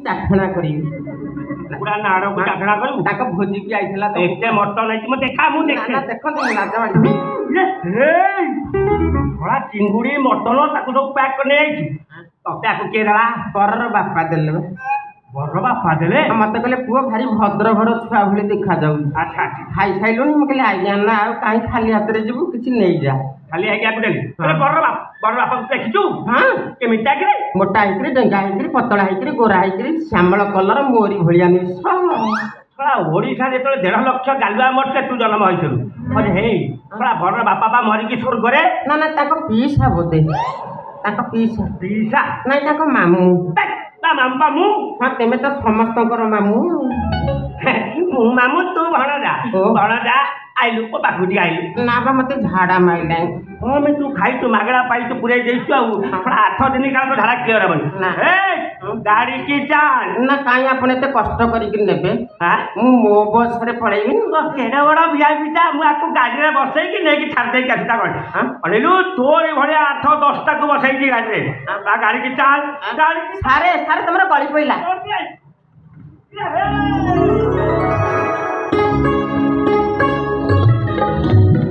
ଚାଖଣା କରିବି ପୁରା ନାଡ଼କୁ ଚାଖଣା କରିବୁ ତାଙ୍କ ଭୋଜିକି ଆଇଥିଲା ତ ଏତେ ମଟନ ହେଇଛି ମୁଁ ଦେଖା ମୁଁ ଦେଖେ ନା ଦେଖନ୍ତୁ ଲାଜ ମାଡ଼ିବି ଭଳା ଚିଙ୍ଗୁଡ଼ି ମଟନ ତାକୁ ସବୁ ପ୍ୟାକ୍ କରି ନେଇଯାଇଛି ତତେ ଆକୁ କିଏ ଦେଲା ବରର ବାପା ଦେଲେ ବା। ବର ବାପା ଦେଲେ ମତେ କହିଲେ ପୁଅ ଭାରି ଭଦ୍ର ଘର ଛୁଆ ଭଳି ଦେଖାଯାଉଛି। ଆଚ୍ଛା ଆଚ୍ଛା ଖାଇସାଇଲୁଣି ମୁଁ କହିଲି ଆଜ୍ଞା ନା ଆଉ କାହିଁ ଖାଲି ହାତରେ ଯିବୁ କିଛି ନେଇଯା। ଖାଲି ଆଜ୍ଞା ଆକୁ ଦେଲି ବର ବାପାକୁ ଦେଖିଛୁ ହଁ କେମିତି ଆଗରେ ମୋଟା ହେଇକିରି ଡେଙ୍ଗା ହେଇକିରି ପତଳା ହେଇକିରି ଗୋରା ହେଇକିରି ଶ୍ୟାମଳ କଲର ମୋରି ଭଳିଆ ନିଶ ଓଡିଶା ଯେତେବେଳେ 1.5 ଲକ୍ଷ ଗାଲୁଆ ମରିଲେ ତୁ ଜନ୍ମ ହେଇଥିଲୁ ହେଇ ବର ବାପା ବା ମରିକି ସ୍ୱର୍ଗରେ ନା ନା ତାଙ୍କ ପିଇସା ବୋଧେ ତାଙ୍କ ପିଇସା ପିଇସା ନାଇଁ ତାଙ୍କ ମାମୁଁ ତା ମାମୁଁ ହଁ ତେମେ ତ ସମସ୍ତଙ୍କର ମାମୁଁ ମୁଁ ମାମୁଁ ତୁ ଭଣଜା ଭଣଜା ଆଇଲୁ ମୋ ପାଖକୁ ଟିକେ ଆଇଲୁ ନା ବା ମତେ ଝାଡା ମାଇଲାଣି ହଁ ତୁ ଖାଇଛୁ ମାଗଣା ପାଇଛୁ ପୁରେଇ ଦେଇଛୁ ଆଉ 8 ଦିନ କାଳ ତ ଝାଡା କ୍ଲିୟର ହବନି ଗାଡି କି ଚାଲ ନା କାହିଁ ଆପଣ ଏତେ କଷ୍ଟ କରିକି ନେବେ ମୁଁ ମୋ ବସରେ ପଳେଇବିନି କେଡେ ବଡ ଭିଆଇପି ଟା ମୁଁ ଆକୁ ଗାଡିରେ ବସେଇକି ନେଇକି ଛାଡି ଦେଇକି ଆସିଲା ଅନେଇଲୁ ତୋରି ଭଳିଆ 8-10 ଟାକୁ ବସେଇକି ଗାଡିରେ ଗାଡି କି ଚାଲ ସାରେ ସାରେ ତମର ଗଳି ପଇଲା